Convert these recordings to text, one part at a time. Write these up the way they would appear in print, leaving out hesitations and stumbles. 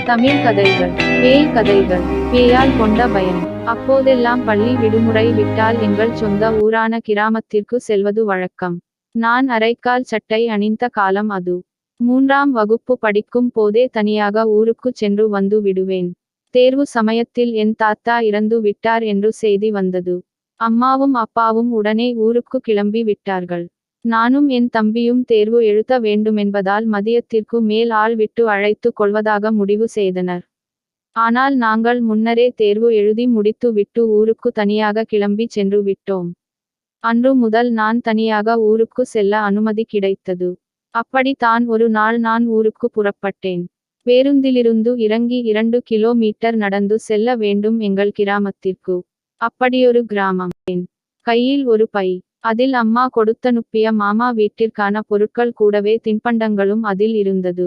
தமிழ் கதைகள். பேய் கதைகள். பேயால் கொண்ட பயம். அப்போதெல்லாம் பள்ளி விடுமுறை விட்டால் எங்கள் சொந்த ஊரான கிராமத்திற்கு செல்வது வழக்கம். நான் அரைக்கால் சட்டை அணிந்த காலம் அது. 3ஆம் வகுப்பு படிக்கும் போதே தனியாக ஊருக்கு சென்று வந்து விடுவேன். தேர்வு சமயத்தில் என் தாத்தா இறந்து விட்டார் என்று செய்தி வந்தது. அம்மாவும் அப்பாவும் உடனே ஊருக்கு கிளம்பி விட்டார்கள். நானும் என் தம்பியும் தேர்வு எழுத வேண்டுமென்பதால் மதியத்திற்கு மேல் ஆள் விட்டு அழைத்து கொள்வதாக முடிவு செய்தனர். ஆனால் நாங்கள் முன்னரே தேர்வு எழுதி முடித்து விட்டு ஊருக்கு தனியாக கிளம்பி சென்று விட்டோம். அன்று முதல் நான் தனியாக ஊருக்கு செல்ல அனுமதி கிடைத்தது. அப்படி தான் ஒரு நாள் நான் ஊருக்கு புறப்பட்டேன். பேருந்திலிருந்து இறங்கி 2 கிலோமீட்டர் நடந்து செல்ல வேண்டும் எங்கள் கிராமத்திற்கு. அப்படியொரு கிராமம். கையில் ஒரு பை. அதில் அம்மா கொடுத்தனுப்பிய மாமா வீட்டிற்கான பொருட்கள் கூடவே தின்பண்டங்களும் அதில் இருந்தது.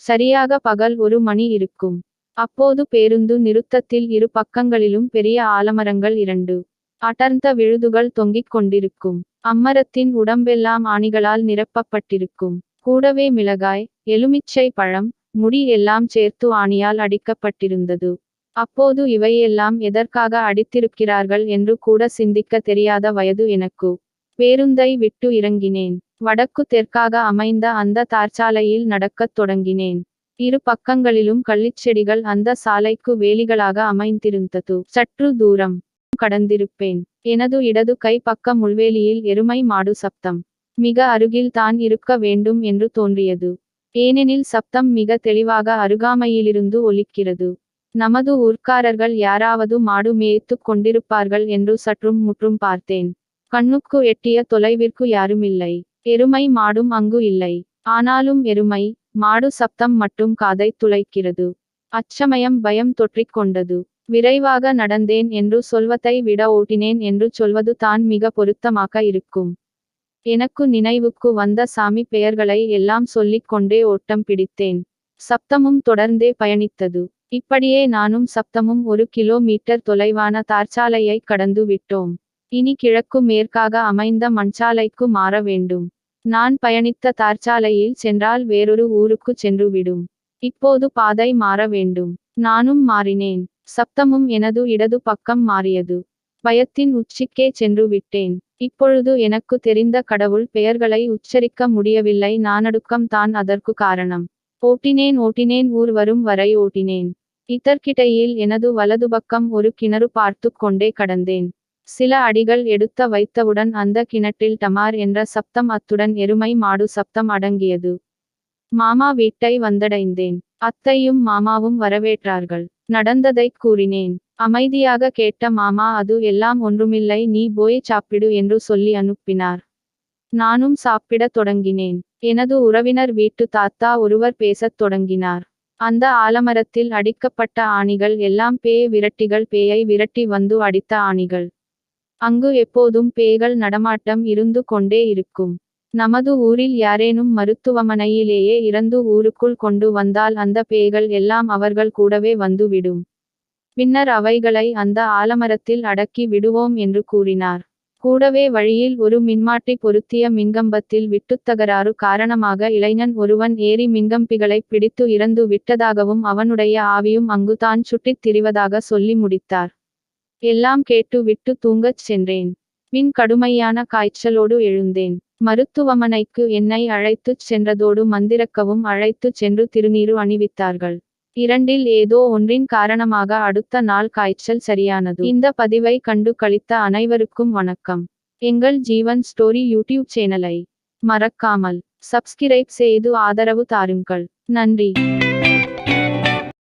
சரியாக பகல் 1 மணி இருக்கும். அப்போது பேருந்து நிறுத்தத்தில் இரு பக்கங்களிலும் பெரிய ஆலமரங்கள் 2 அடர்ந்த விழுதுகள் தொங்கிக் கொண்டிருக்கும். அம்மரத்தின் உடம்பெல்லாம் ஆணிகளால் நிரப்பப்பட்டிருக்கும். கூடவே மிளகாய், எலுமிச்சை பழம், முடி எல்லாம் சேர்த்து ஆணியால் அடிக்கப்பட்டிருந்தது. அப்போது இவையெல்லாம் எதற்காக அடித்திருக்கிறார்கள் என்று கூட சிந்திக்க தெரியாத வயது எனக்கு. பேருந்தை விட்டு இறங்கினேன். வடக்கு தெற்காக அமைந்த அந்த தார்ச்சாலையில் நடக்கத் தொடங்கினேன். இரு பக்கங்களிலும் கள்ளிச்செடிகள் அந்த சாலைக்கு வேலிகளாக அமைந்திருந்தது. சற்று தூரம் கடந்திருப்பேன். எனது இடது கை பக்க முள்வேலியில் எருமை மாடு சப்தம். மிக அருகில் தான் இருக்க வேண்டும் என்று தோன்றியது. ஏனெனில் சப்தம் மிக தெளிவாக அருகாமையிலிருந்து ஒலிக்கிறது. நமது ஊர்க்காரர்கள் யாராவது மாடு மேய்த்துக் கொண்டிருப்பார்கள் என்று சற்றும் முற்றும் பார்த்தேன். கண்ணுக்கு எட்டிய தொலைவிற்கு யாருமில்லை. எருமை மாடும் அங்கு இல்லை. ஆனாலும் எருமை மாடு சப்தம் மட்டும் காதை துளைக்கிறது. அச்சமயம் பயம் தொற்றிக் கொண்டது. விரைவாக நடந்தேன் என்று சொல்வதை விட ஓட்டினேன் என்று சொல்வது தான் மிக பொருத்தமாக இருக்கும். எனக்கு நினைவுக்கு வந்த சாமி பெயர்களை எல்லாம் சொல்லிக் கொண்டே ஓட்டம் பிடித்தேன். சப்தமும் தொடர்ந்தே பயணித்தது. இப்படியே நானும் சப்தமும் 1 கிலோமீட்டர் தொலைவான தார்ச்சாலையை கடந்து விட்டோம். இனி கிழக்கு மேற்காக அமைந்த மண்சாலைக்கு மாற வேண்டும். நான் பயணித்த தார்ச்சாலையில் சென்றால் வேறொரு ஊருக்கு சென்று விடும். இப்போது பாதை மாற வேண்டும். நானும் மாறினேன். சப்தமும் எனது இடது பக்கம் மாறியது. பயத்தின் உச்சிக்கே சென்று விட்டேன். இப்பொழுது எனக்கு தெரிந்த கடவுள் பெயர்களை உச்சரிக்க முடியவில்லை. நானடுக்கம் தான் அதற்கு காரணம். ஓட்டினேன் ஊர் வரும் வரை ஓட்டினேன். இதற்கிடையில் எனது வலது பக்கம் ஒரு கிணறு பார்த்து கொண்டே கடந்தேன். சில அடிகள் எடுத்த வைத்தவுடன் அந்த கிணற்றில் டமார் என்ற சப்தம், அத்துடன் எருமை மாடு சப்தம் அடங்கியது. மாமா வீட்டை வந்தடைந்தேன். அத்தையும் மாமாவும் வரவேற்றார்கள். நடந்ததைக் கூறினேன். அமைதியாக கேட்ட மாமா அது எல்லாம் ஒன்றுமில்லை, நீ போய் சாப்பிடு என்று சொல்லி அனுப்பினார். நானும் சாப்பிடத் தொடங்கினேன். எனது உறவினர் வீட்டு தாத்தா ஒருவர் பேசத் தொடங்கினார். அந்த ஆலமரத்தில் அடிக்கப்பட்ட ஆணிகள் எல்லாம் பேய் விரட்டிகள், பேயை விரட்டி வந்து அடித்த ஆணிகள். அங்கு எப்போதும் பேய்கள் நடமாட்டம் இருந்து கொண்டே இருக்கும். நமது ஊரில் யாரேனும் மருத்துவமனையிலேயே இறந்து ஊருக்குள் கொண்டு வந்தால் அந்த பேய்கள் எல்லாம் அவர்கள் கூடவே வந்து விடும். பின்னர் அவைகளை அந்த ஆலமரத்தில் அடக்கி விடுவோம் என்று கூறினார். கூடவே வழியில் ஒரு மின்மாற்றி பொருத்திய மின்கம்பத்தில் விட்டுத்தகராறு காரணமாக இளைஞன் ஒருவன் ஏறி மின்கம்பிகளை பிடித்து இறந்து விட்டதாகவும் அவனுடைய ஆவியும் அங்குதான் சுற்றித் திரிவதாக சொல்லி முடித்தார். எல்லாம் கேட்டு விட்டு தூங்கச் சென்றேன். பின் கடுமையான காய்ச்சலோடு எழுந்தேன். மருத்துவமனைக்கு என்னை அழைத்துச் சென்றதோடு மந்திரக்கவும் அழைத்துச் சென்று திருநீறு அணிவித்தார்கள். 2இல் ஏதோ ஒன்றின் காரணமாக அடுத்த நாள் காய்ச்சல் சரியானது. இந்த பதிவை கண்டு களித்த அனைவருக்கும் வணக்கம். எங்கள் ஜீவன் ஸ்டோரி யூடியூப் சேனலை மறக்காமல் சப்ஸ்கிரைப் செய்து ஆதரவு தாருங்கள். நன்றி.